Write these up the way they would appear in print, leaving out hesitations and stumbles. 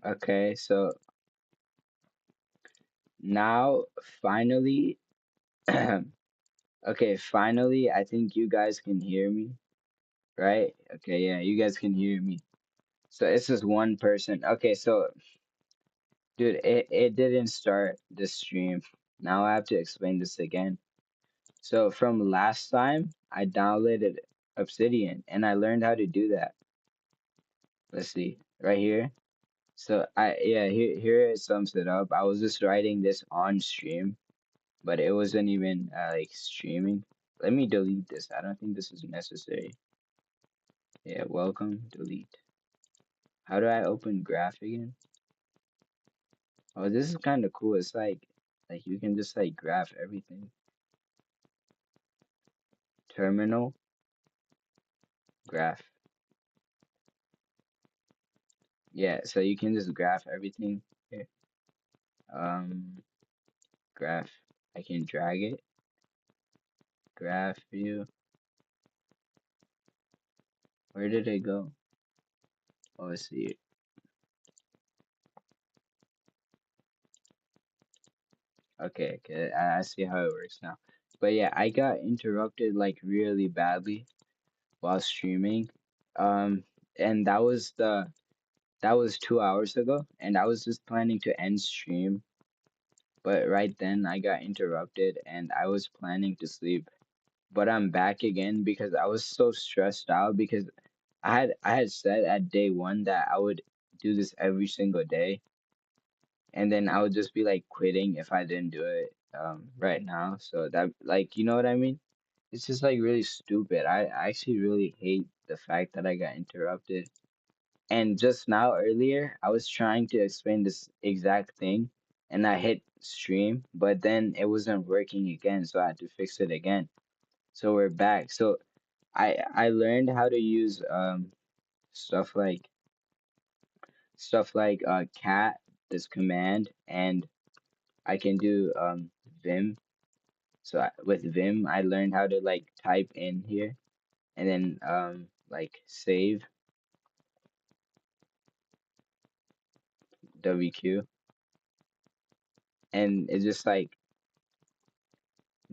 Okay, so now finally, okay, finally, I think you guys can hear me, right? Okay, yeah, you guys can hear me. So it's just one person. Okay, so dude, it didn't start the stream. Now I have to explain this again. So from last time, I downloaded Obsidian and I learned how to do that. Let's see, right here. So yeah, here it sums it up. I was just writing this on stream, but it wasn't even like streaming. Let me delete this. I don't think this is necessary. Yeah, welcome, delete. How do I open graph again? Oh, this is kind of cool. It's like you can just like graph everything. Terminal graph. Yeah, so you can just graph everything here. Um, graph. I can drag it. Graph view. Where did it go? Oh, let's see. Okay, okay, I see how it works now. But yeah, I got interrupted like really badly while streaming. Um, and that was 2 hours ago, and I was just planning to end stream, but right then I got interrupted and I was planning to sleep. But I'm back again because I was so stressed out because I had said at day one that I would do this every single day, and then I would just be like quitting if I didn't do it right now. So that, like, you know what I mean? It's just like really stupid. I actually really hate the fact that I got interrupted. And just now earlier, I was trying to explain this exact thing and I hit stream, but then it wasn't working again, so I had to fix it again. So we're back. So I learned how to use stuff like cat, this command, and I can do Vim. So with Vim, I learned how to like type in here and then like save WQ, and it just like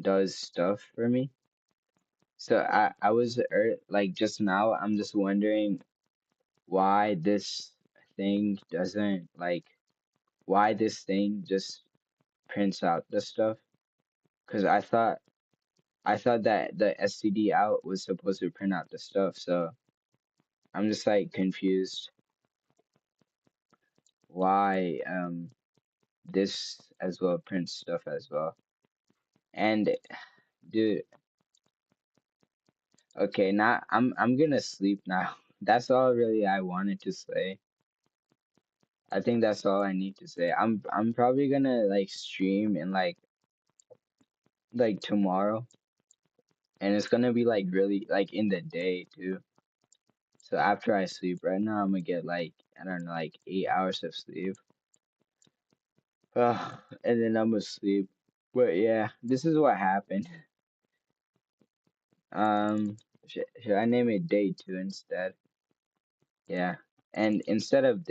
does stuff for me. So I was like just now I'm just wondering why this thing doesn't like why this thing just prints out the stuff, because I thought that the STD out was supposed to print out the stuff. So I'm just like confused why this as well prints stuff as well. And dude, okay, now I'm gonna sleep now. That's all really I wanted to say. I think that's all I need to say. I'm probably gonna like stream in like tomorrow, and it's gonna be like really like in the day too. So after I sleep, right now I'm gonna get like I don't know like 8 hours of sleep. And then I'm gonna sleep. But yeah, this is what happened. Should I name it day two instead? Yeah. And instead of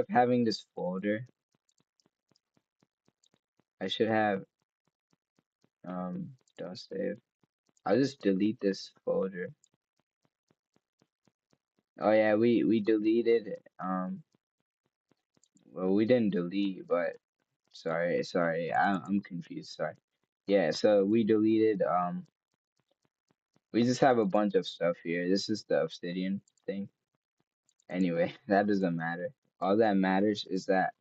having this folder, I should have don't save. I'll just delete this folder. Oh yeah, we deleted well we didn't delete, but sorry, I'm confused, sorry. Yeah, so we deleted we just have a bunch of stuff here. This is the obsidian thing. Anyway, that doesn't matter. All that matters is that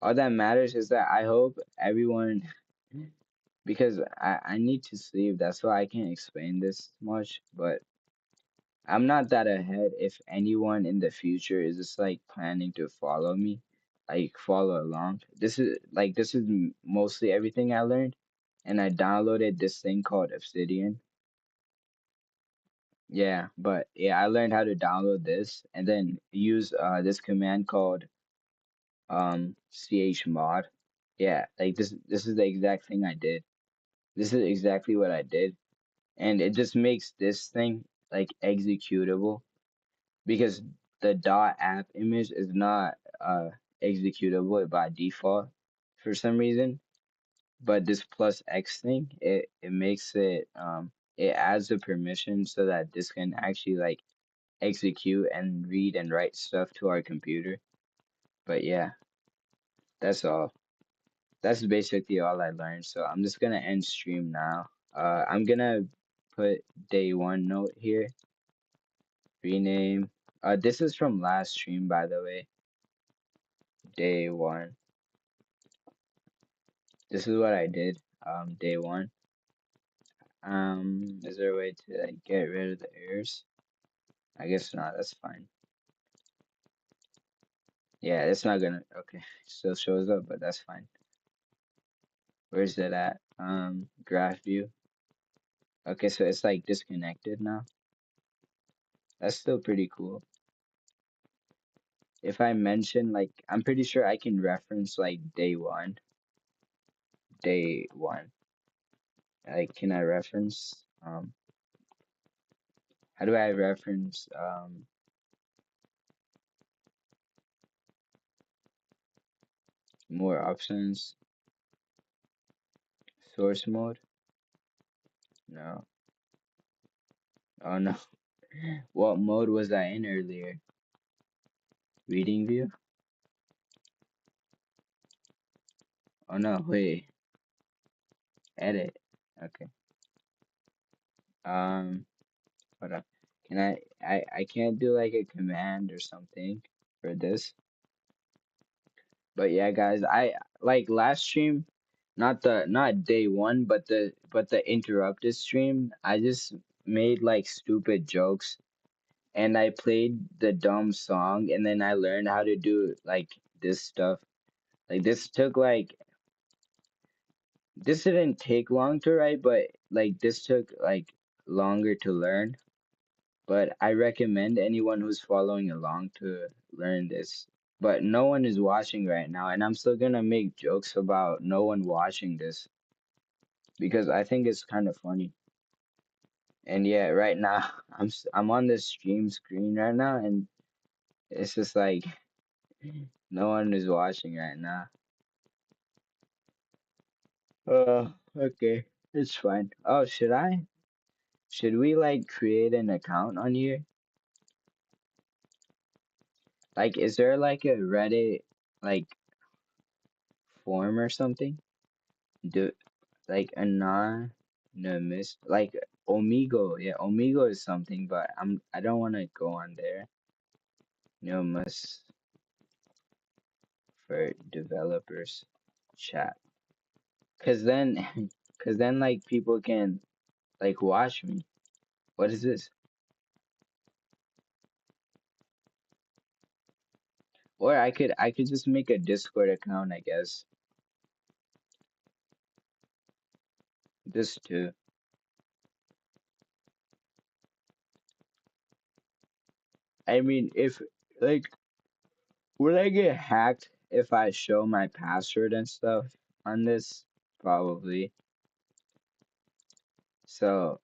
I hope everyone, because I need to sleep, that's why I can't explain this much, but I'm not that ahead if anyone in the future is just like planning to follow me, like follow along. This is mostly everything I learned, and I downloaded this thing called Obsidian. Yeah, but yeah, I learned how to download this and then use this command called chmod. Yeah, like this is the exact thing I did. This is exactly what I did, and it just makes this thing like executable because the dot app image is not executable by default for some reason. But this plus X thing, it makes it it adds a permission so that this can actually like execute and read and write stuff to our computer. But yeah, that's all. That's basically all I learned. So I'm just gonna end stream now. I'm gonna put day one note here. Rename. This is from last stream, by the way. Day one. This is what I did. Day one. Is there a way to like get rid of the errors? I guess not. That's fine. Yeah, it's not gonna. Okay, still shows up, but that's fine. Where's it at? Graph view. Okay, so it's like disconnected now. That's still pretty cool. If I mention like, I'm pretty sure I can reference like day one. Day one. Like, can I reference? How do I reference? More options. Source mode. No. Oh no. What mode was I in earlier? Reading view? Oh no, wait. Edit. Okay. Hold up. Can I can't do like a command or something for this. But yeah, guys, I like last stream, not day one, but the interrupted stream. I just made like stupid jokes and I played the dumb song and then I learned how to do like this stuff. Like this didn't take long to write, but like this took like longer to learn. But I recommend anyone who's following along to learn this. But no one is watching right now, and I'm still gonna make jokes about no one watching this because I think it's kind of funny. And yeah, right now I'm on the stream screen right now, and it's just like no one is watching right now. Okay, it's fine. Oh, should I? Should we like create an account on here? Like, is there like a Reddit like form or something? Do like anonymous like Omigo. Yeah, Omigo is something, but I don't want to go on there. Anonymous for developers chat. Cause then, cause then like people can like watch me. What is this? Or I could just make a Discord account, I guess. This too. I mean, if like, would I get hacked if I show my password and stuff on this? Probably. So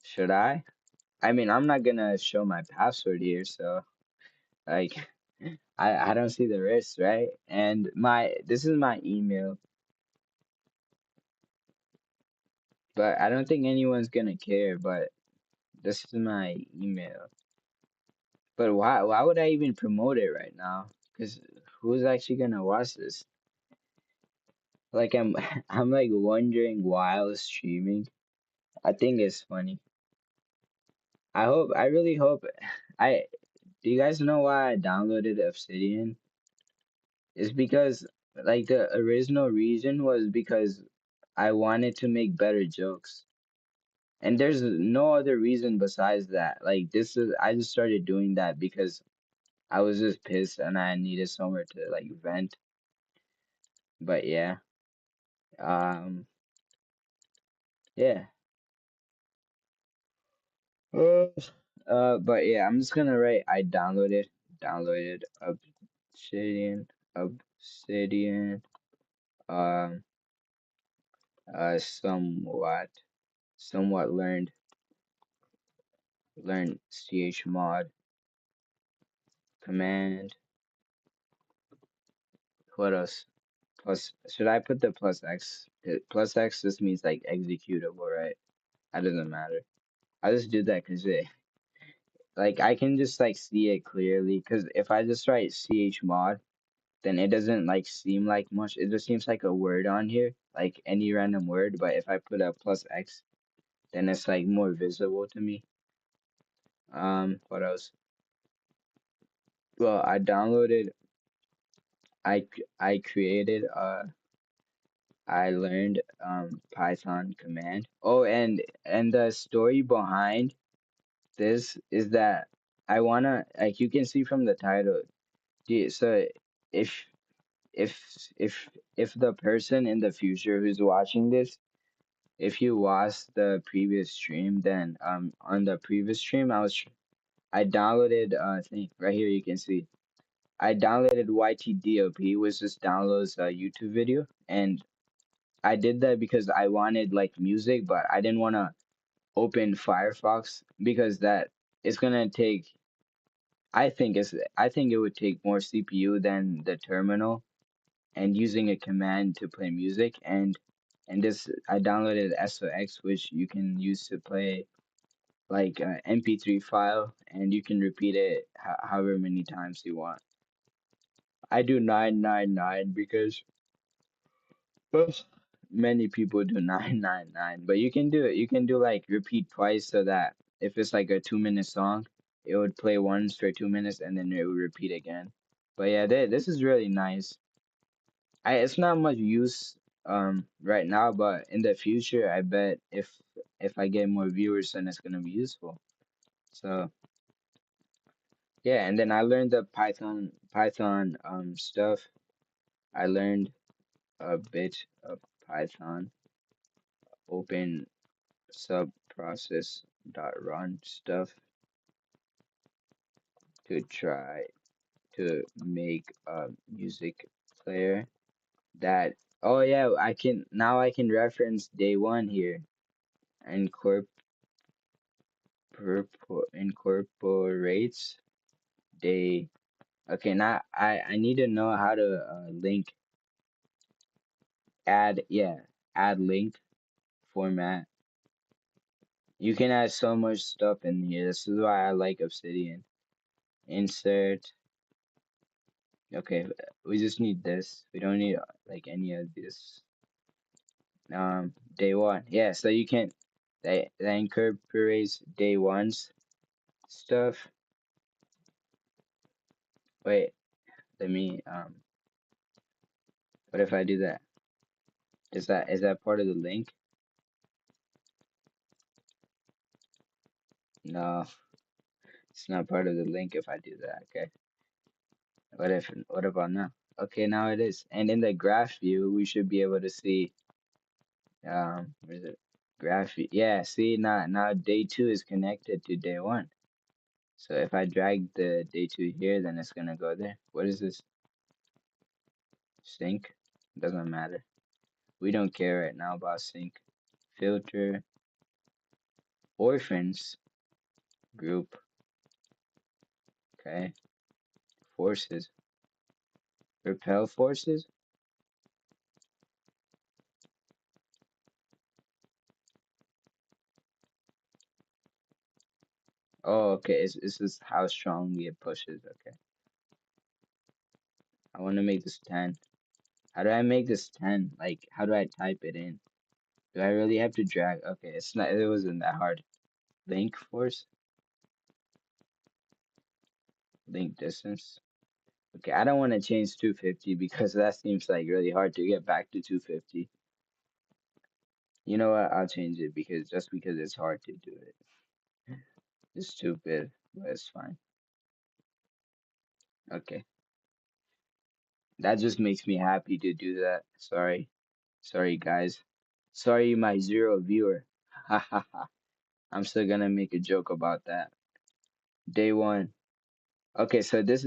should I? I mean, I'm not gonna show my password here, so like, I don't see the risk, right? And my this is my email, but I don't think anyone's gonna care. But this is my email. But why would I even promote it right now? Because who's actually gonna watch this? Like I'm like wondering while streaming. I think it's funny. I really hope I do you guys know why I downloaded Obsidian? It's because like the original reason was because I wanted to make better jokes. And there's no other reason besides that. Like this is I just started doing that because I was just pissed and I needed somewhere to like vent. But yeah. Um yeah. Uh, but yeah, I'm just gonna write I downloaded Obsidian um somewhat learned chmod command. What else? Plus, should I put the plus X? Plus X just means like executable, right? That doesn't matter. I just do that because like I can just like see it clearly. Because if I just write chmod, then it doesn't like seem like much. It just seems like a word on here, like any random word. But if I put a plus X, then it's like more visible to me. What else? Well, I created I learned Python command. Oh, and the story behind this is that I wanna like you can see from the title. So if if if the person in the future who's watching this, if you watched the previous stream, then on the previous stream I downloaded thing right here you can see I downloaded YTDOP, which just downloads a YouTube video, and I did that because I wanted like music, but I didn't want to open Firefox because that it's gonna take. I think it would take more CPU than the terminal and using a command to play music and this I downloaded SOX which you can use to play like an MP3 file and you can repeat it however many times you want. I do 999 because ugh, many people do 999, but you can do it. You can do like repeat twice so that if it's like a 2 minute song, it would play once for 2 minutes and then it would repeat again. But yeah, this is really nice. It's not much use right now, but in the future, I bet if I get more viewers, then it's gonna be useful. So yeah, and then I learned the Python stuff. I learned a bit of Python, open sub process dot run stuff to try to make a music player that oh yeah I can reference day one here incorporate incorporates day. Okay, now I need to know how to link add yeah add link format. You can add so much stuff in here. This is why I like Obsidian. Insert. Okay, we just need this. We don't need like any of this. Day one. Yeah, so you can that incorporates day one's stuff. Wait, let me what if I do that? Is that part of the link? No, it's not part of the link if I do that. Okay. What about now? Okay, now it is. And in the graph view, we should be able to see where is it? Graph view. Yeah, see now day two is connected to day one. So if I drag the day two here, then it's gonna go there. What is this? Sync? Doesn't matter. We don't care right now about sync. Filter, orphans, group, okay. Forces, repel forces. Oh, okay. This is how strongly it pushes. Okay. I want to make this 10. How do I make this 10? Like, how do I type it in? Do I really have to drag? Okay, it's not. It wasn't that hard. Link force, link distance. Okay, I don't want to change 250 because that seems like really hard to get back to 250. You know what? I'll change it because just because it's hard to do it. It's stupid, but it's fine. Okay. That just makes me happy to do that. Sorry. Sorry, guys. Sorry, my zero viewer. Ha ha ha. I'm still gonna make a joke about that. Day one. Okay, so this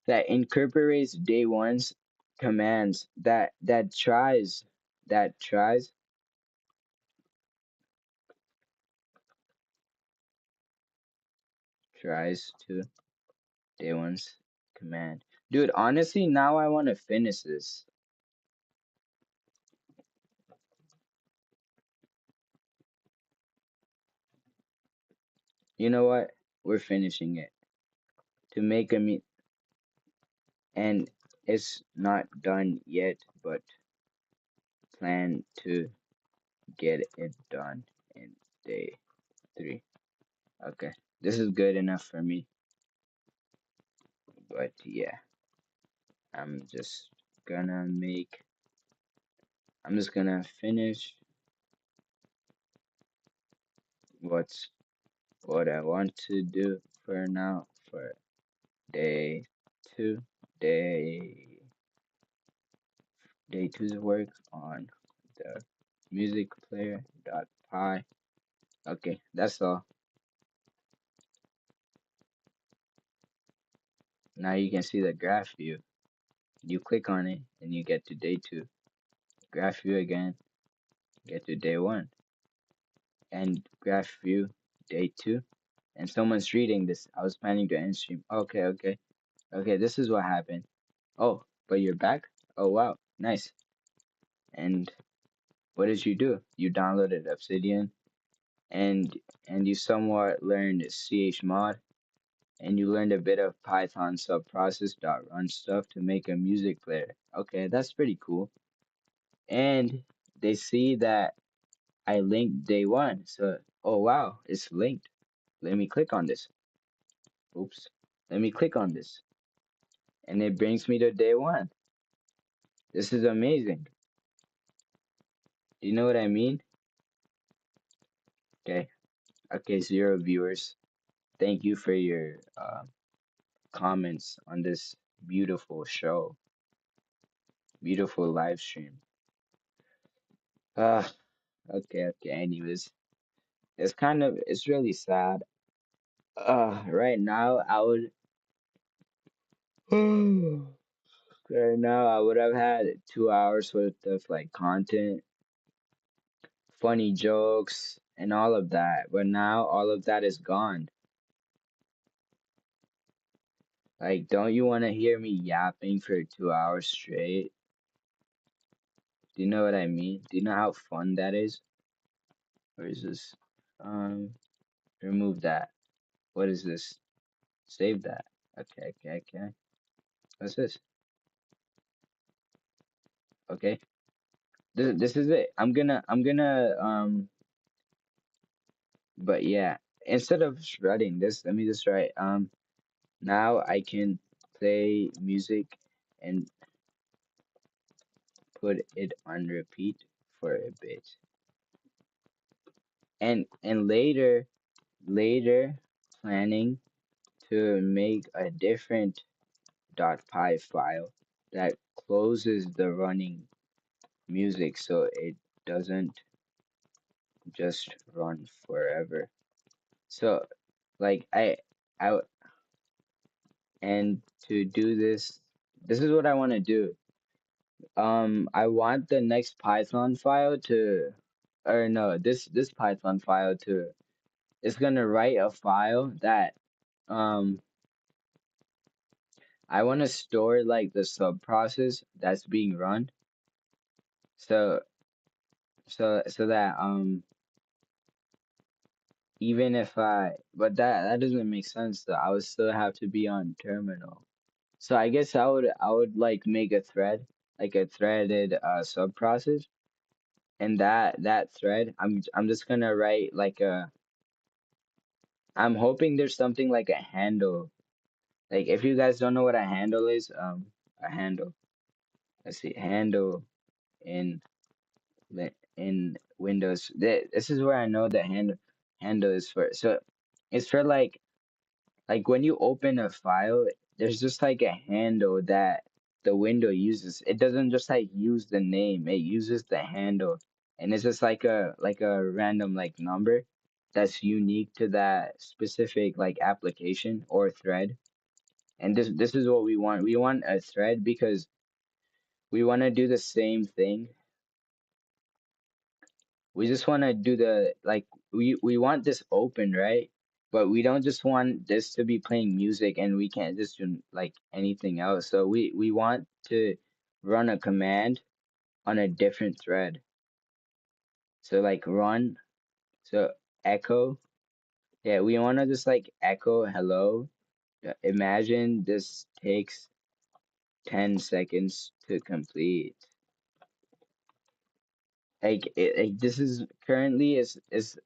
that incorporates day one's commands that tries to Day one's command. Dude, honestly, now I want to finish this. You know what? We're finishing it to make a meet, and it's not done yet, but plan to get it done in day three. Okay, this is good enough for me, but yeah, I'm just gonna make, I'm just gonna finish what's what I want to do for now for day two. Day day two's work on the music player dot py. Okay, that's all. Now you can see the graph view. You click on it and you get to day two. Graph view again, get to day one. And graph view, day two. And someone's reading this. I was planning to end stream. Okay, okay. Okay, this is what happened. Oh, but you're back? Oh wow, nice. And what did you do? You downloaded Obsidian and you somewhat learned chmod and you learned a bit of Python subprocess.run stuff to make a music player. Okay, that's pretty cool. And they see that I linked day one. So, oh wow, it's linked. Let me click on this. Oops. Let me click on this. And it brings me to day one. This is amazing. Do you know what I mean? Okay. Okay, 0 viewers. Thank you for your comments on this beautiful show, beautiful live stream. Ah, okay, okay. Anyways, it's really sad. Right now I would, right now I would have had 2 hours worth of like content, funny jokes, and all of that. But now all of that is gone. Like, don't you want to hear me yapping for 2 hours straight? Do you know what I mean? Do you know how fun that is? Or is this? Um, remove that. What is this? Save that. Okay, okay, okay. What's this? Okay. This is it. But yeah. Instead of shredding this, let me just write now I can play music and put it on repeat for a bit. And later planning to make a different .py file that closes the running music so it doesn't just run forever. So like I and to do this, this is what I want to do. I want the next Python file to, or no, this Python file to, it's gonna write a file that um I want to store like the sub process that's being run. So so that even if but that doesn't make sense though. I would still have to be on terminal. So I guess I would like make a thread, like a threaded sub process, and that thread I'm just gonna write like a, I'm hoping there's something like a handle. Like if you guys don't know what a handle is, a handle. Let's see, handle in in Windows. This is where I know the handle is for. So it's for like when you open a file, there's just like a handle that the window uses. It doesn't just like use the name, it uses the handle. And it's just like a random like number that's unique to that specific like application or thread. And this is what we want. We want a thread because we want to do the same thing. We just want to do the like we want this open, right? but we don't just want this to be playing music and we can't just do like anything else. So we want to run a command on a different thread. So like run, so echo. Yeah, we want to just like echo hello. Imagine this takes 10 seconds to complete. Like this is currently is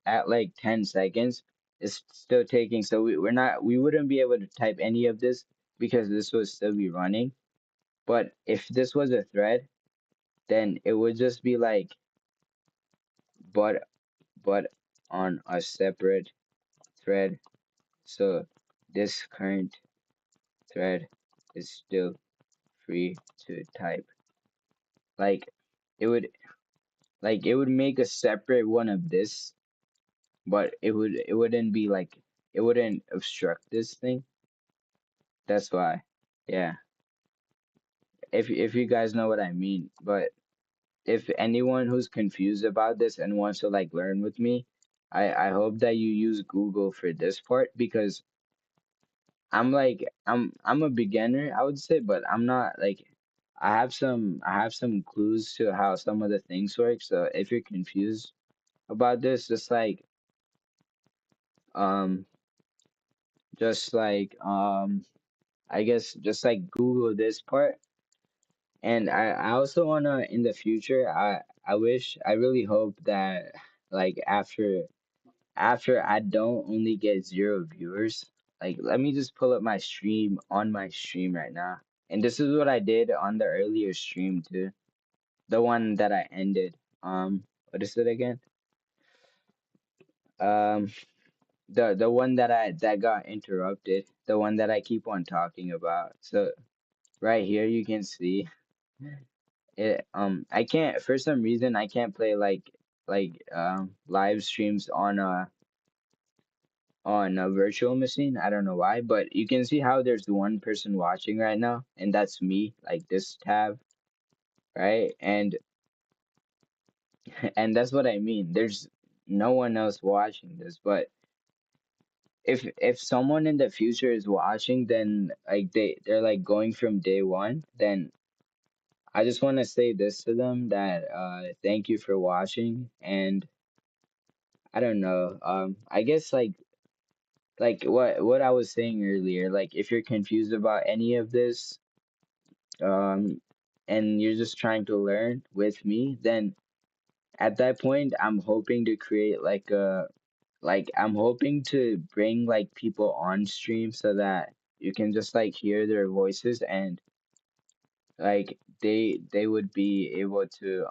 at like 10 seconds. It's still taking, so we wouldn't be able to type any of this because this would still be running. But if this was a thread, then it would just be like but but on a separate thread. So this current thread is still free to type. Like it would it would make a separate one of this, but it wouldn't be like it wouldn't obstruct this thing. That's why. Yeah. If you guys know what I mean. But if anyone who's confused about this and wants to like learn with me, I hope that you use Google for this part because I'm a beginner, I would say, but I'm not like I have some clues to how some of the things work. So if you're confused about this, um just like I guess just like Google this part. And I also wanna in the future I wish I really hope that like after I don't only get 0 viewers, like let me just pull up my stream on my stream right now. And this is what I did on the earlier stream too. The one that I ended. What is it again? Um the one that got interrupted, the one that I keep on talking about. So right here you can see it. I can't for some reason I can't play live streams on a virtual machine. I don't know why, but you can see how there's one person watching right now, and that's me, like this tab, right? And that's what I mean. There's no one else watching this, but if someone in the future is watching, then like they're like going from day one, then I just want to say this to them that thank you for watching, and I don't know. I guess like what I was saying earlier, like if you're confused about any of this, um, and you're just trying to learn with me, then at that point, I'm hoping to create I'm hoping to bring like people on stream so that you can just like hear their voices and like they would be able to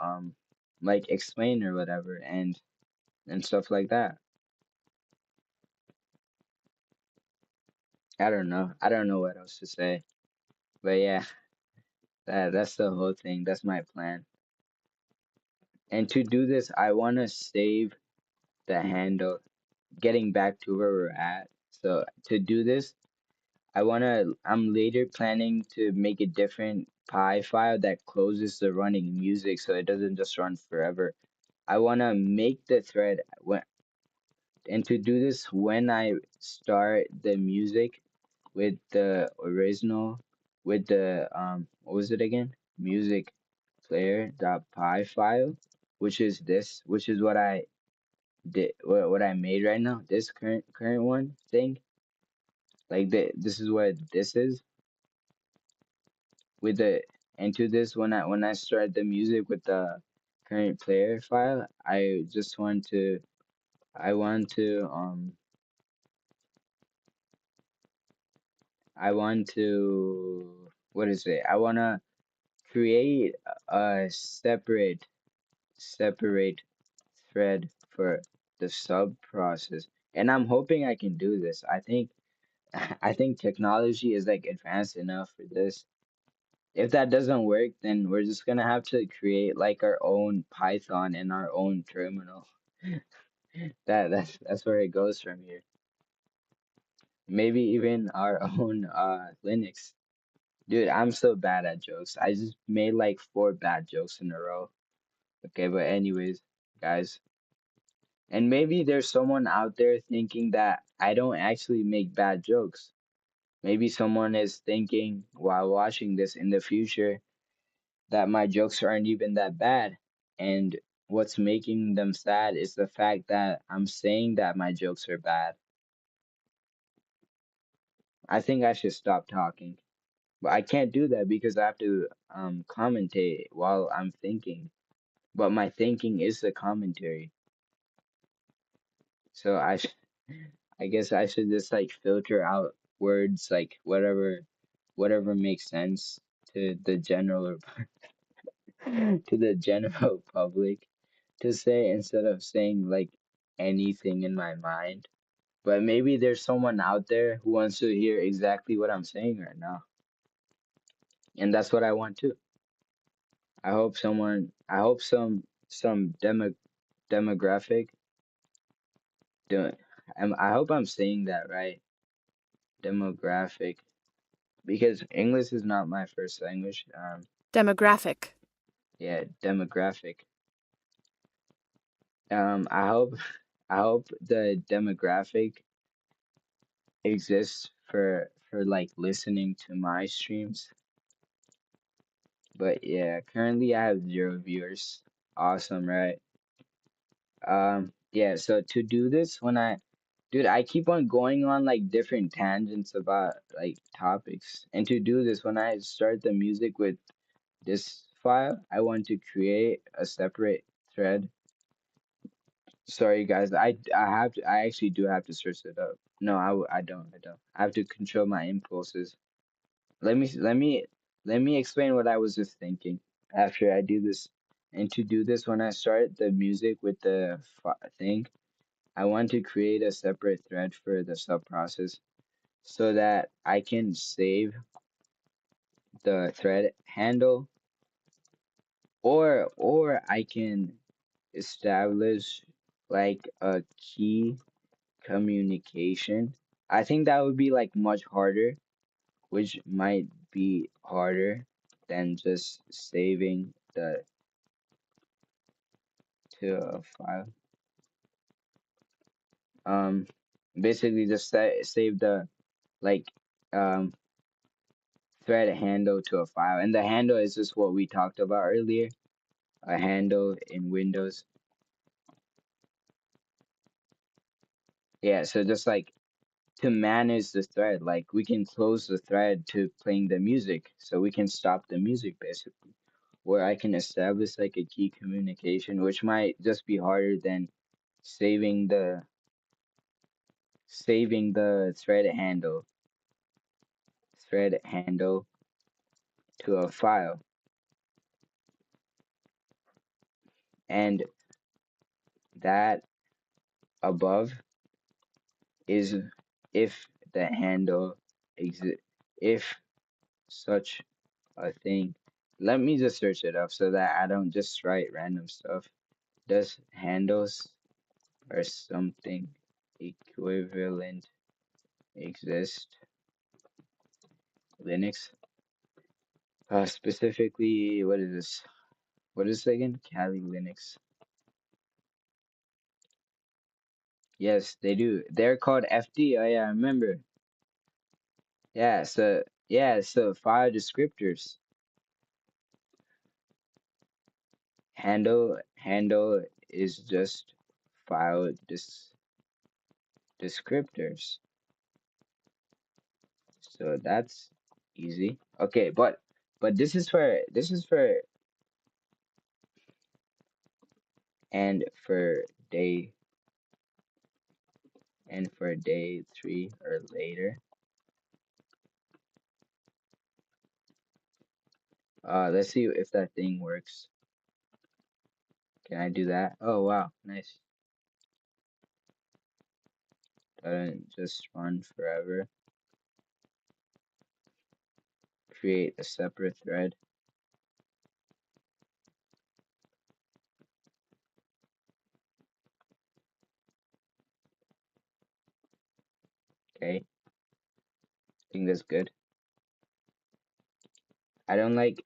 like explain or whatever and stuff like that. I don't know what else to say. But yeah, that's the whole thing. That's my plan. And to do this, I want to save the handle, getting back to where we're at. So to do this, I'm later planning to make a different Pi file that closes the running music so it doesn't just run forever. I want to make the thread and to do this, when I start the music with the original, with the, what was it again? Music player.py file, which is this, which is what I did, what I made right now, this current one thing, like this is what this is with the into this when I start the music with the current player file, I want to I want to what is it? I want to create a separate thread for the sub process. And I'm hoping I can do this. I think technology is like advanced enough for this. If that doesn't work, then we're just gonna have to create like our own Python and our own terminal. That's where it goes from here. Maybe even our own Linux. Dude, I'm so bad at jokes. I just made like 4 bad jokes in a row. Okay, but anyways, guys, And maybe there's someone out there thinking that I don't actually make bad jokes. Maybe someone is thinking while watching this in the future that my jokes aren't even that bad. And what's making them sad is the fact that I'm saying that my jokes are bad. I think I should stop talking. But I can't do that because I have to commentate while I'm thinking. But my thinking is the commentary. So I guess I should just like filter out words like whatever makes sense to the general to the general public to say instead of saying like anything in my mind. But maybe there's someone out there who wants to hear exactly what I'm saying right now. And that's what I want too. I hope some demographic doing I hope I'm saying that right. Demographic because English is not my first language. Demographic. Yeah, demographic. I hope I hope the demographic exists for like listening to my streams. But yeah, currently I have 0 viewers. Awesome, right? Yeah, so to do this dude, I keep on going on like different tangents about like topics. And to do this, when I start the music with this file, I want to create a separate thread. Sorry guys, I actually do have to search it up. No, I don't. I have to control my impulses. Let me let me let me explain what I was just thinking after I do this. And to do this, when I start the music with the thing, I want to create a separate thread for the sub process so that I can save the thread handle or I can establish like a key communication. I think that would be like much harder, which might be harder than just saving the to a file. Um, basically just save the like um thread handle to a file, and the handle is just what we talked about earlier. A handle in Windows. Yeah, so just like to manage the thread, like we can close the thread to playing the music, so we can stop the music basically. Where I can establish like a key communication, which might just be harder than saving the thread handle to a file. And that above is if the handle exist if such a thing. Let me just search it up so that I don't just write random stuff. Does handles or something equivalent exist Linux? Specifically, what is this? What is it again? Kali Linux. Yes, they do. They're called FD. Oh yeah, I remember. Yeah, so file descriptors. Handle is just file descriptors. So that's easy. Okay, but this is for and for day and for day 3 or later. Let's see if that thing works. Can I do that? Oh wow, nice. Doesn't just run forever. Create a separate thread. Okay, I think that's good. I don't like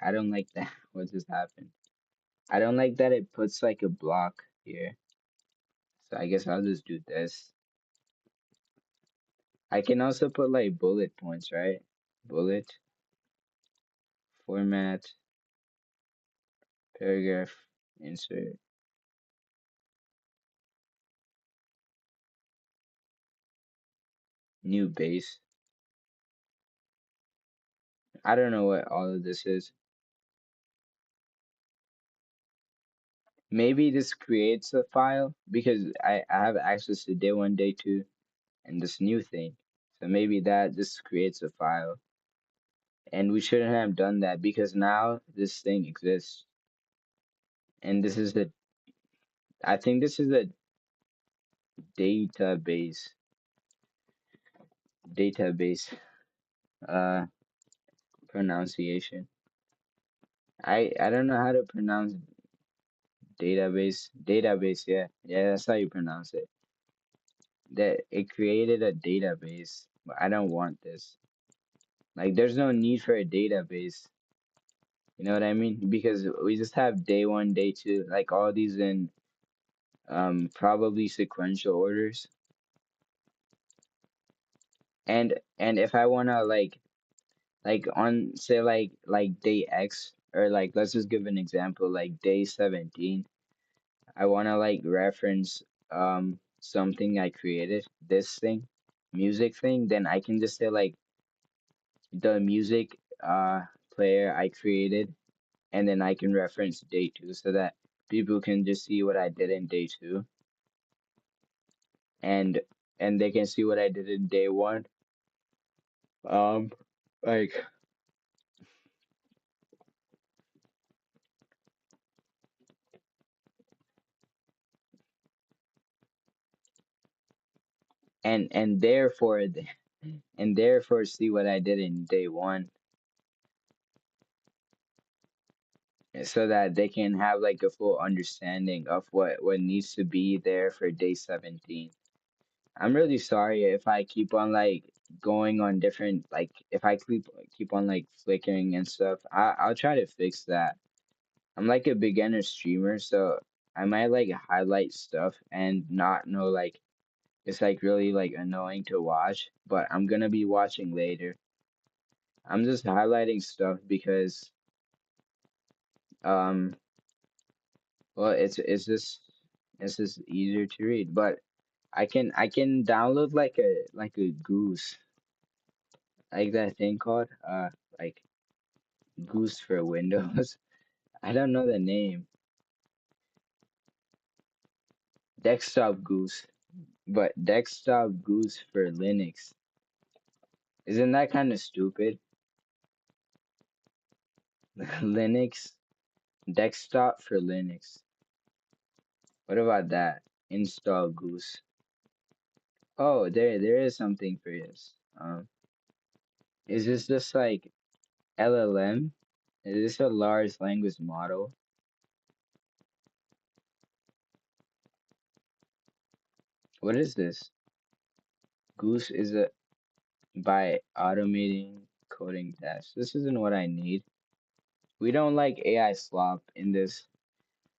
that. What just happened? I don't like that it puts like a block here. So I guess I'll just do this. I can also put like bullet points, right? Bullet, format, paragraph, insert, new base. I don't know what all of this is. Maybe this creates a file because I have access to day one, day two, and this new thing. So maybe that just creates a file. And we shouldn't have done that because now this thing exists. And this is the, I think this is a database, database, uh, pronunciation. I don't know how to pronounce database. Database, yeah. Yeah, that's how you pronounce it. That it created a database, but I don't want this. Like, there's no need for a database. You know what I mean? Because we just have day one, day two, like all these in probably sequential orders. And if I wanna like on say like day X or like let's just give an example like day 17, I wanna like reference something I created, this thing, music thing, then I can just say like the music player I created and then I can reference day two so that people can just see what I did in day two and they can see what I did in day one. Um like and therefore and therefore see what I did in day one so that they can have like a full understanding of what needs to be there for day 17. I'm really sorry if I keep on like going on different like if I keep on like flickering and stuff. I'll try to fix that. I'm like a beginner streamer, so I might like highlight stuff and not know like it's like really like annoying to watch, but I'm gonna be watching later. I'm just highlighting stuff because um well it's just easier to read, but I can download like a goose, like that thing called like Goose for Windows. I don't know the name. Desktop Goose, but Desktop Goose for Linux. Isn't that kind of stupid? Linux Desktop for Linux. What about that? Install Goose. Oh, there is something for this. Is this just like LLM? Is this a large language model? What is this? Goose is a by automating coding tasks. This isn't what I need. We don't like AI slop in this.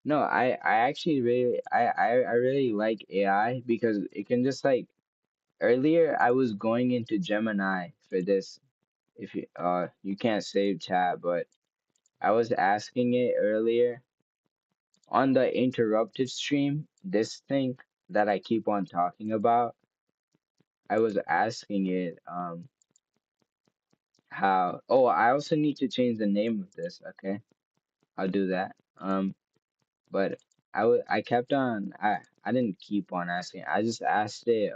No, I actually really I really like AI because it can just like earlier I was going into Gemini for this. If you can't save chat, but I was asking it earlier on the interrupted stream, this thing that I keep on talking about, I was asking it how oh I also need to change the name of this, okay? I'll do that. But I kept on I didn't keep on asking. I just asked it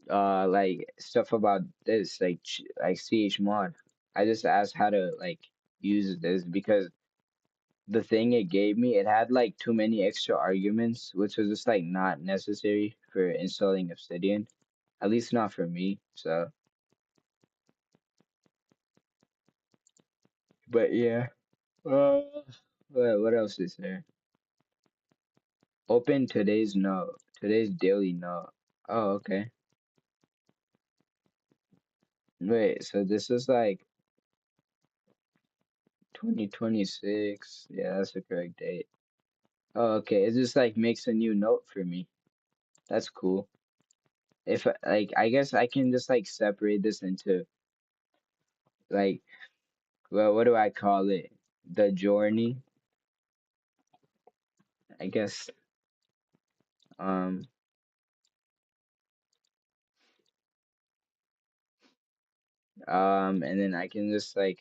like stuff about this like like chmod. I just asked how to like use this because the thing it gave me, it had like too many extra arguments, which was just like not necessary for installing Obsidian, at least not for me. So, but yeah. Uh, what else is there? Open today's note, today's daily note. Oh, okay. Wait, so this is like 2026. Yeah, that's the correct date. Oh, okay. It just like makes a new note for me. That's cool. If like I guess I can just like separate this into like, well, what do I call it? The journey, I guess. Um and then I can just like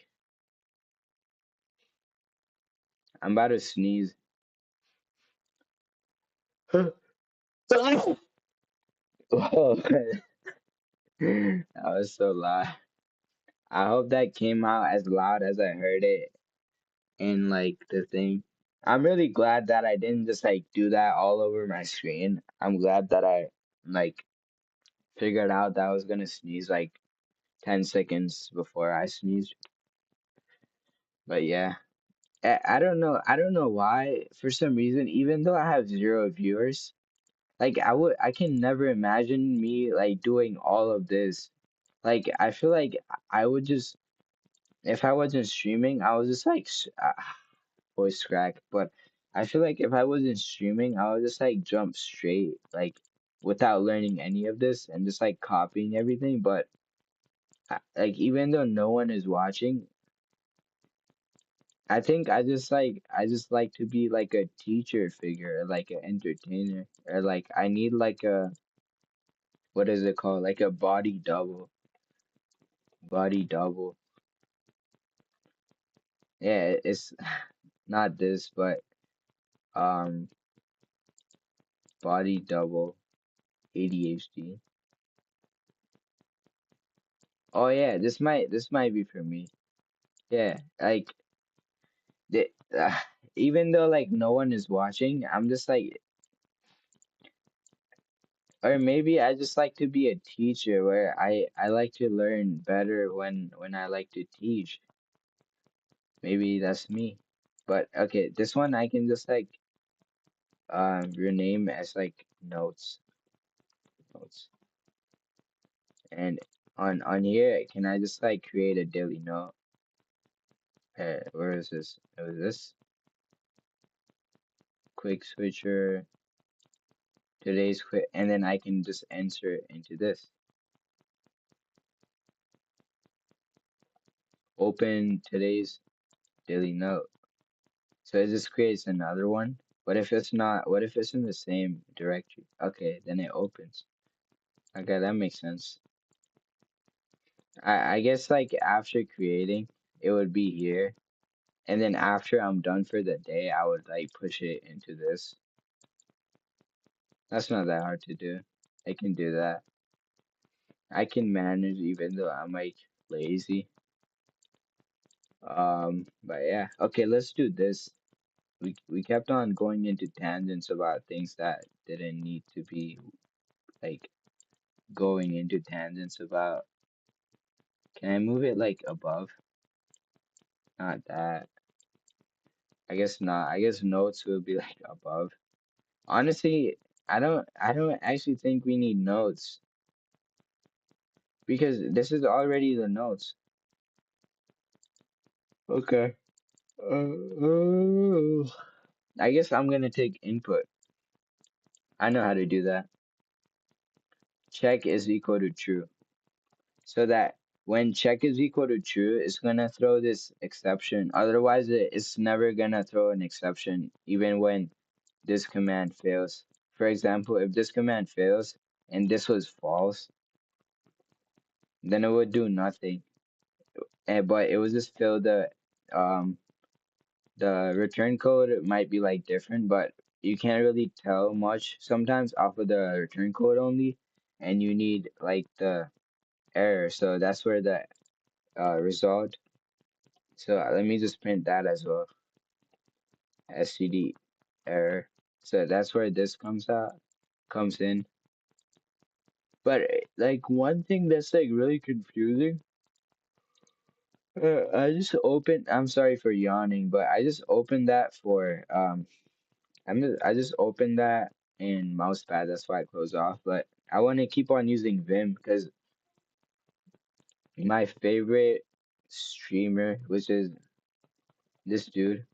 I'm about to sneeze. Whoa. That was so loud. I hope that came out as loud as I heard it in like the thing. I'm really glad that I didn't just like do that all over my screen. I'm glad that I like figured out that I was gonna sneeze like 10 seconds before I sneezed. But yeah, I don't know. I don't know why. For some reason, even though I have zero viewers, like I can never imagine me like doing all of this. Like I feel like I would just if I wasn't streaming, I was just like voice crack. But I feel like if I wasn't streaming, I would just like jump straight, like without learning any of this and just like copying everything. But like even though no one is watching, I think I just like to be like a teacher figure, or like an entertainer, or like I need like a what is it called? Like a body double. Yeah, it's not this, but um, body double ADHD. Oh yeah, this might be for me. Yeah, like the, uh, even though like no one is watching, I'm just like, or maybe I just like to be a teacher where I like to learn better when I like to teach. Maybe that's me. But okay, this one I can just like rename as like notes, and on here can I just like create a daily note? Where is this? It was this quick switcher. Today's quick, and then I can just enter it into this. Open today's daily note. So it just creates another one. What if it's not? What if it's in the same directory? Okay, then it opens. Okay, that makes sense. I guess like after creating, it would be here, and then after I'm done for the day, I would like push it into this. That's not that hard to do. I can do that. I can manage even though I'm like lazy. But yeah. Okay, let's do this. We kept on going into tangents about things that didn't need to be like going into tangents about. Can I move it like above? Not that. I guess not. I guess notes will be like above. Honestly, I don't actually think we need notes because this is already the notes. Okay. Uh, I guess I'm gonna take input. I know how to do that. Check is equal to true. So that when check is equal to true, it's gonna throw this exception. Otherwise, it's never gonna throw an exception, even when this command fails. For example, if this command fails and this was false, then it would do nothing. But it would just fill um the return code might be like different, but you can't really tell much sometimes off of the return code only, and you need like the error. So that's where the result. So let me just print that as well. STD error. So that's where this comes in. But like one thing that's like really confusing. I just opened. I'm sorry for yawning, but I just opened that for I just opened that in Mousepad. That's why I closed off. But I want to keep on using Vim because my favorite streamer, which is this dude,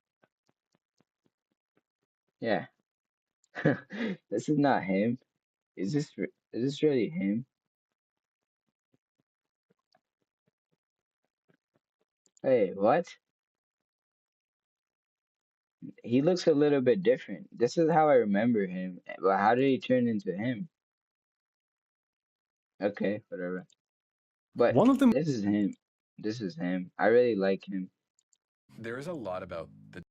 Yeah. This is not him. Is this really him? Hey, what? He looks a little bit different. This is how I remember him. But how did he turn into him? Okay, whatever. But One of them, this is him. This is him. I really like him. there is a lot about the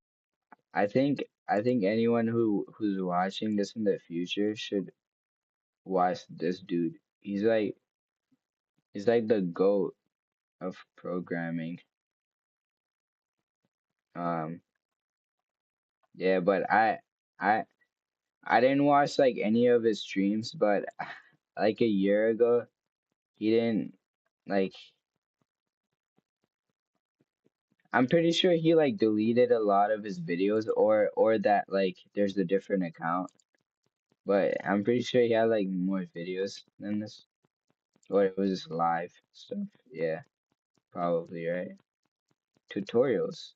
I think anyone who's watching this in the future should watch this dude. He's like the goat of programming. Um yeah, but I I didn't watch like any of his streams, but like a year ago, he didn't like I'm pretty sure he like deleted a lot of his videos or that like there's a different account, but I'm pretty sure he had like more videos than this. Or it was just live stuff. Yeah, probably, right? Tutorials.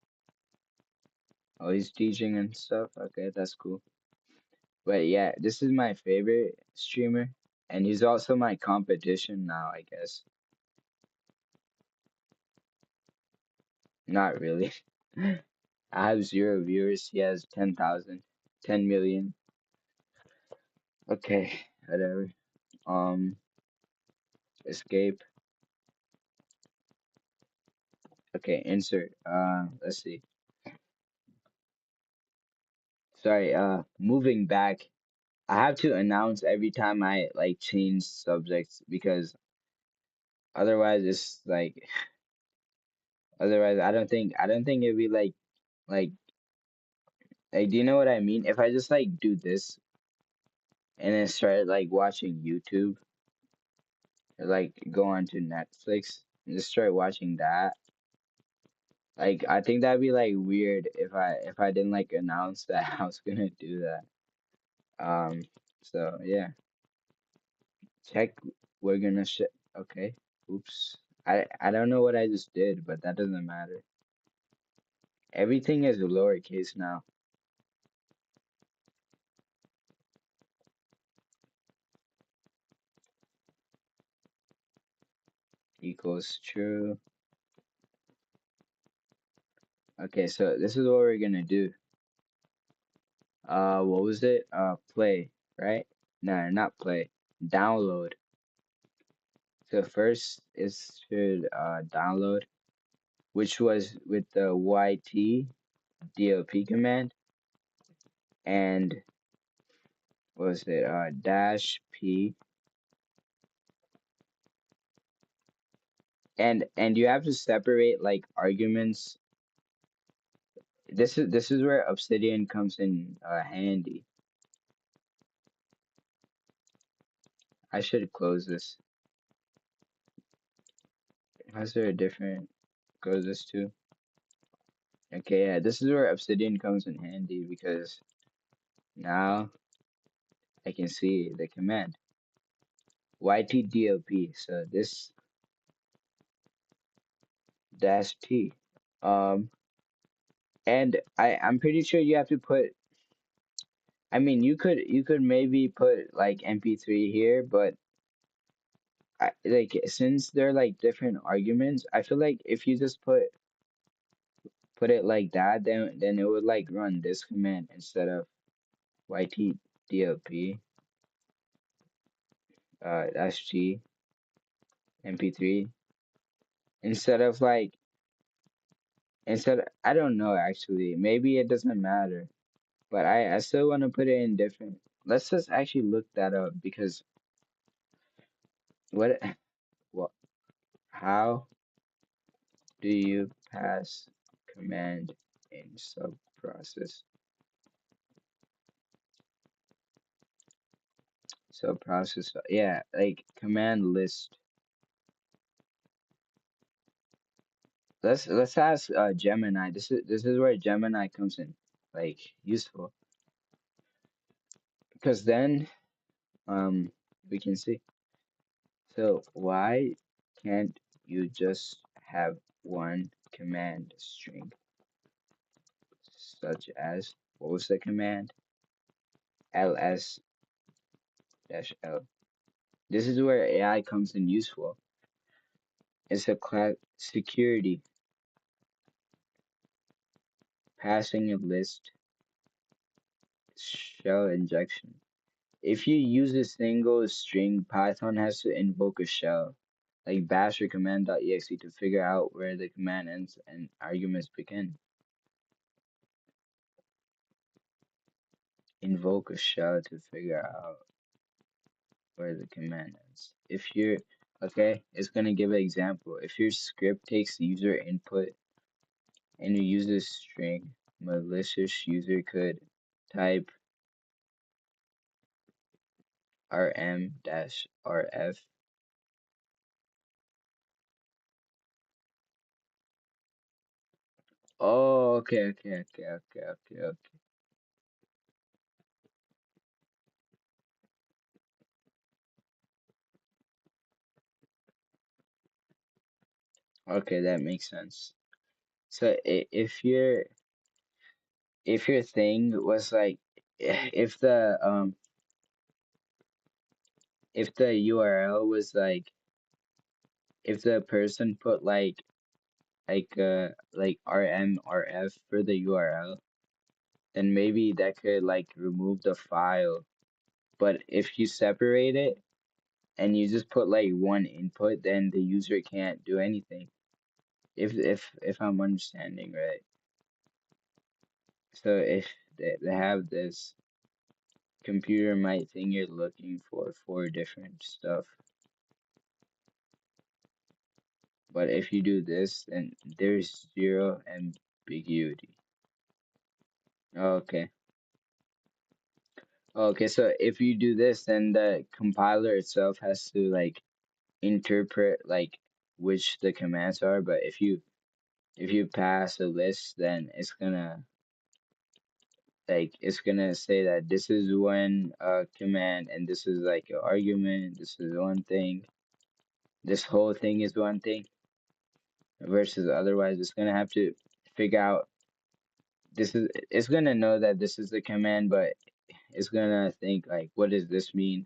Oh, he's teaching and stuff. Okay, that's cool. But yeah, this is my favorite streamer, and he's also my competition now, I guess. Not really. I have 0 viewers. He has 10,000, 10 million. Okay, whatever. Um, escape. Okay, insert. Let's see. Sorry, moving back. I have to announce every time I like change subjects because otherwise it's like otherwise I don't think it'd be like like do you know what I mean? If I just like do this and then start like watching YouTube or like go onto Netflix and just start watching that, like I think that'd be like weird if I didn't like announce that I was gonna do that. So yeah, check. We're gonna okay. Oops. I don't know what I just did, but that doesn't matter. Everything is lowercase now. Equals true. Okay, so this is what we're gonna do. What was it? Play, right? No, not play. Download. So first is should download, which was with the YT command, and what was it dash p, and you have to separate like arguments. This is where Obsidian comes in handy. I should close this. How's there a different close this too? Okay, yeah, this is where Obsidian comes in handy because now I can see the command ytdlp. So this dash t. Um, and I'm pretty sure you have to put. I mean, you could maybe put like MP3 here, but like since they're like different arguments, I feel like if you just put it like that, then it would like run this command instead of ytdlp dash t mp3 instead of like instead I don't know actually. Maybe it doesn't matter. But I still want to put it in different. Let's just actually look that up because what what how do you pass command in subprocess, yeah, like command list. Let's ask Gemini. This is where Gemini comes in like useful because then um we can see. So why can't you just have one command string such as what was the command? ls dash l. This is where AI comes in useful. It's a class security, passing a list, shell injection. If you use a single string, Python has to invoke a shell, like bash or command.exe to figure out where the command ends and arguments begin. Invoke a shell to figure out where the command ends. If you're okay, it's gonna give an example. If your script takes user input and you use a string, malicious user could type rm-rf. Oh, okay. Okay, that makes sense. So if your thing was like if the URL was like if the person put like rmrf for the URL, then maybe that could like remove the file. But if you separate it and you just put like one input, then the user can't do anything. If I'm understanding right. So if they have this, computer might think you're looking for four different stuff. But if you do this, then there's zero ambiguity. Okay. Okay, so if you do this, then the compiler itself has to like interpret like which the commands are. But if you pass a list, then it's gonna say that this is one command and this is like an argument. This is one thing. This whole thing is one thing. Versus otherwise, it's gonna have to figure out it's gonna know that this is the command, but it's gonna think like, what does this mean?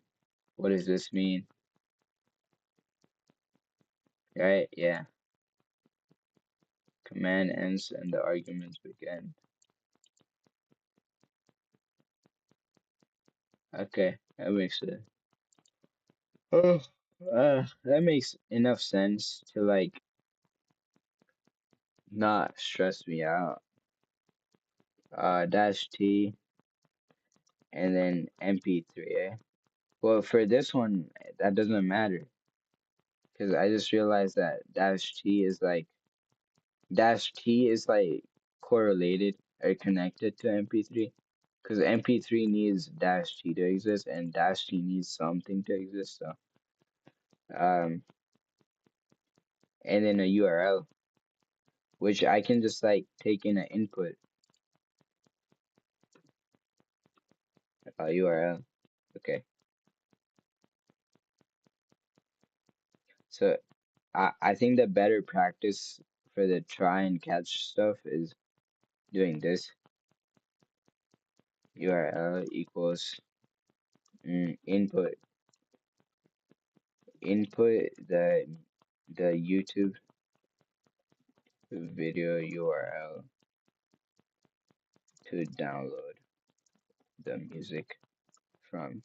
What does this mean? Right? Yeah. Command ends and the arguments begin. Okay, that makes it. Oh, that makes enough sense to like not stress me out. Dash T and then MP3. Eh? Well, for this one, that doesn't matter because I just realized that Dash T is like correlated or connected to MP3 because MP3 needs Dash T to exist and Dash T needs something to exist. So, um, and then a URL, which I can just like take in an input, a URL. Okay, so I think the better practice for the try and catch stuff is doing this. URL equals input the YouTube video URL to download the music from.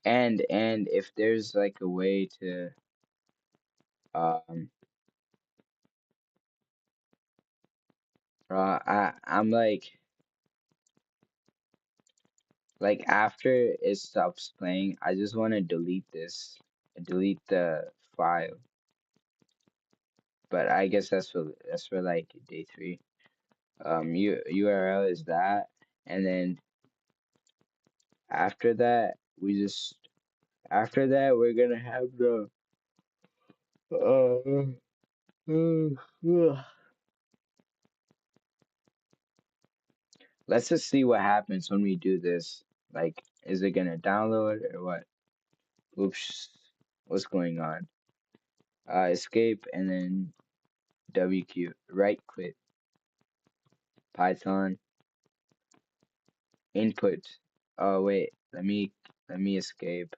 And if there's like a way to um I'm like after it stops playing, I just want to delete the file. But I guess that's for like day 3. URL is that, and then after that after that we're gonna have the uh, let's just see what happens when we do this. Like, is it gonna download or what? Oops, what's going on? Escape and then WQ, right click, Python, input. Oh wait, let me escape.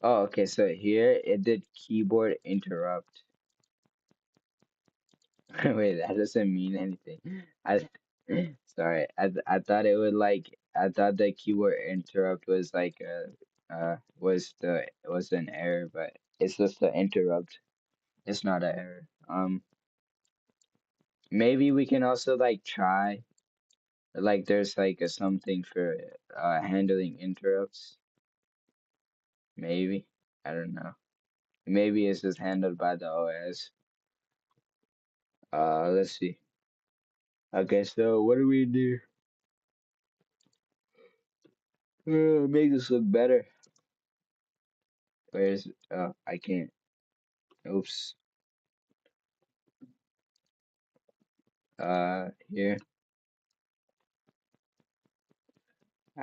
Oh, okay, so here it did keyboard interrupt. Wait, that doesn't mean anything. I sorry. I thought it would like I thought the keyword interrupt was like was an error, but it's just the interrupt. It's not an error. Maybe we can also like try like there's like a something for handling interrupts. Maybe. I don't know. Maybe it's just handled by the OS. Let's see. Okay, so what do we do? Make this look better. Where's I can't. Oops. Here.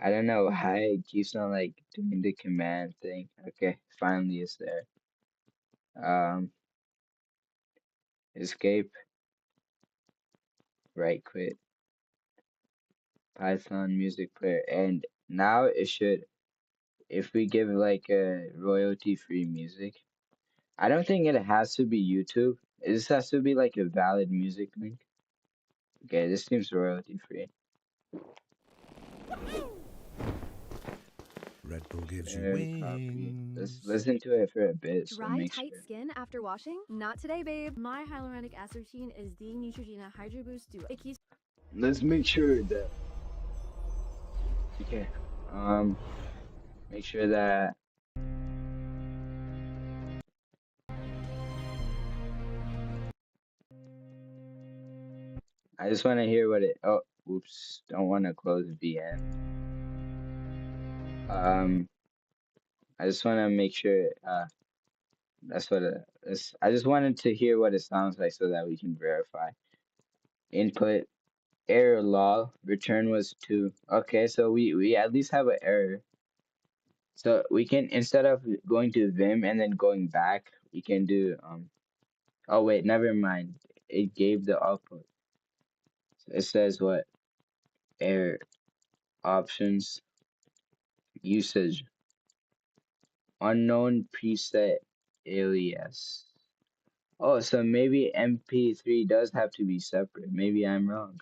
I don't know why it keeps on like doing the command thing. Okay, finally it's there. Um, escape, right quit, Python music player, and now it should. If we give like a royalty-free music, I don't think it has to be YouTube. This has to be like a valid music link. Okay, this seems royalty-free. Red Bull gives you Share, copy. Let's wings. listen to it for a bit, so Dry, make tight sure. skin after washing? Not today, babe. My hyaluronic acid routine is the Neutrogena Hydro Boost Duo. It keeps Let's make sure that okay. Make sure that I just want to hear what it. Oh, oops! Don't want to close VM. I just want to make sure. That's what it is. I just wanted to hear what it sounds like so that we can verify. Input error lol. Return was 2. Okay, so we at least have an error. So we can instead of going to Vim and then going back, we can do Oh wait, never mind. It gave the output. So it says what? Error options usage unknown preset alias. Oh, so maybe MP3 does have to be separate. Maybe I'm wrong.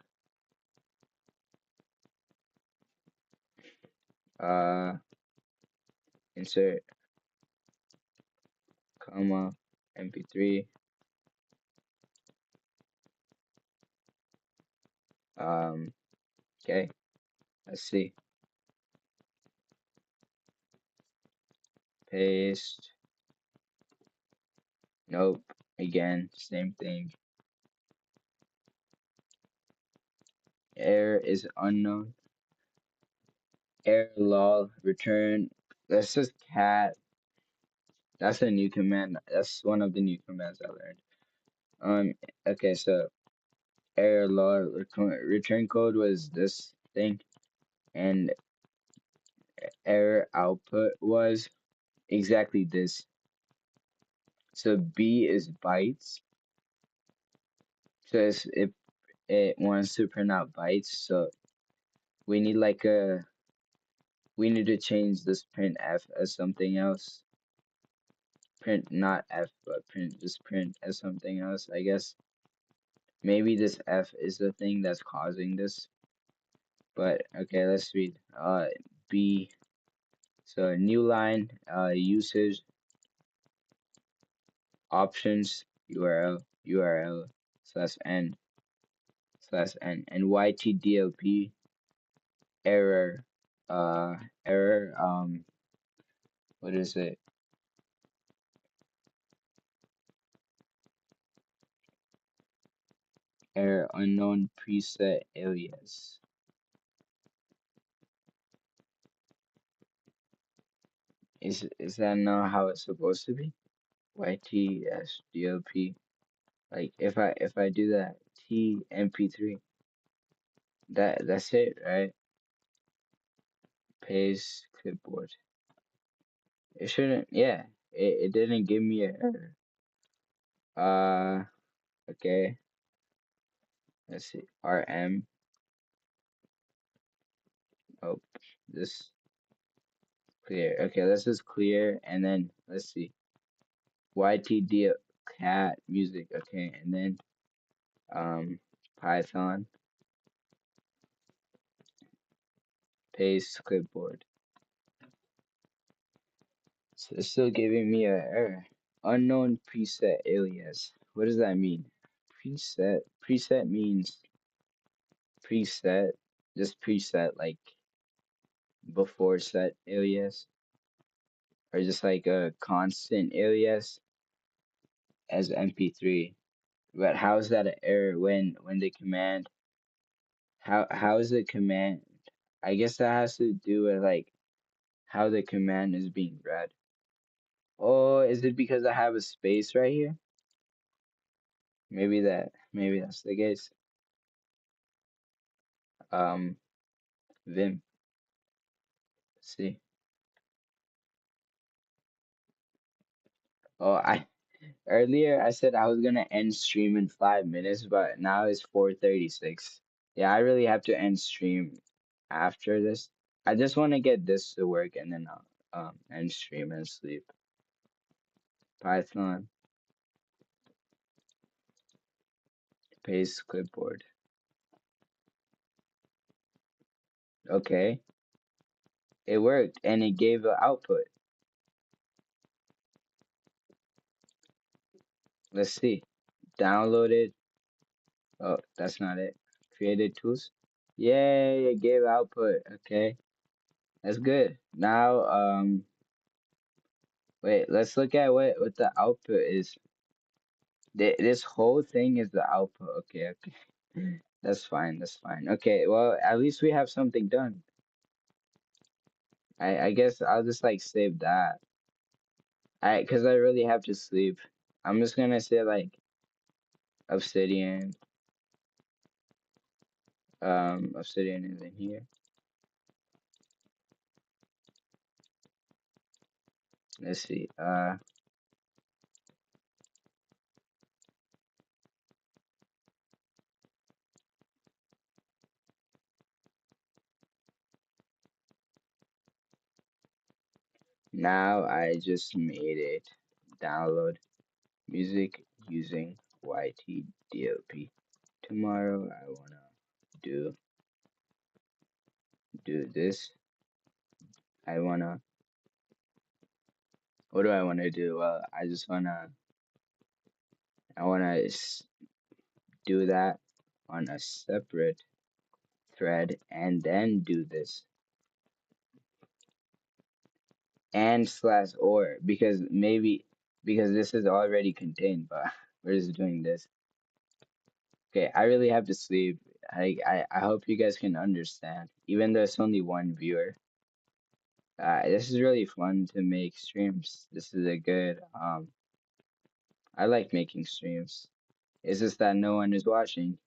Uh, insert comma MP3. Um, okay. Let's see. Paste. Nope. Again, same thing. Error is unknown. Error lol return. That's just cat. That's a new command. That's one of the new commands I learned. Okay, so error log return code was this thing, and error output was exactly this. So B is bytes. So if it wants to print out bytes, so we need like we need to change this print F as something else. Print not F, but print as something else, I guess. Maybe this F is the thing that's causing this. But okay, let's read. B. So new line, usage, options, URL /n and ytdlp error, error, what is it? Error unknown preset alias. Is that not how it's supposed to be? YTSDLP. Like if I do that TMP3, that's it, right? Paste clipboard. It shouldn't. Yeah, it didn't give me an error. Okay. Let's see. RM. Oh, this clear. Okay, let's just clear and then let's see. YTD cat music. Okay, and then Python paste clipboard. So it's still giving me a error. Unknown preset alias. What does that mean? Preset. Preset means preset. Just preset like before set alias. Or just like a constant alias as MP3. But how is that an error when the command how is the command I guess that has to do with like how the command is being read. Oh, is it because I have a space right here? Maybe that's the case. Um Vim. Let's see. Oh, I earlier I said I was gonna end stream in 5 minutes, but now it's 4:36. Yeah, I really have to end stream after this. I just want to get this to work and then I'll end stream and sleep. Python paste clipboard. Okay, it worked and it gave an output. Let's see. Downloaded. Oh, that's not it. Created tools. Yay, it gave output. Okay, that's good. Now, wait, let's look at what the output is. This whole thing is the output. Okay, okay. That's fine, that's fine. Okay, well, at least we have something done. I guess I'll just like save that. Cause I really have to sleep. I'm just gonna say like Obsidian. Obsidian is in here. Let's see. Now I just made it. Download music using YTDLP. Tomorrow I wanna do this. I wanna. What do I wanna do? Well, I just wanna. I wanna do that on a separate thread and then do this and slash or because because this is already contained, but we're just doing this. Okay, I really have to sleep. I hope you guys can understand, even though it's only one viewer. This is really fun to make streams. This is a good I like making streams. It's just that no one is watching.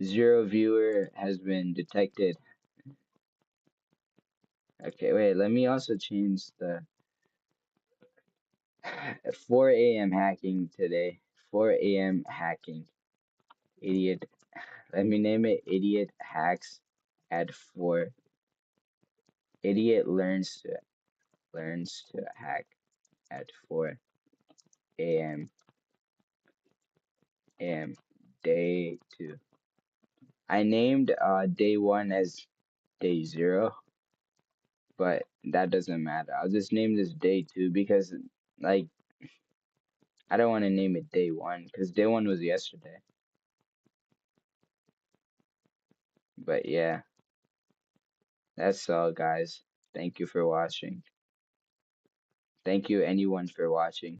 0 viewer has been detected. Okay, wait, let me also change the 4 a.m. hacking today. 4 a.m. hacking. Idiot. Let me name it Idiot Hacks at 4. Idiot learns to hack at 4 a.m. Day 2. I named day 1 as day 0, but that doesn't matter. I'll just name this day 2 because like I don't want to name it day 1 because day 1 was yesterday. But yeah, that's all, guys. Thank you for watching. Thank you, anyone, for watching.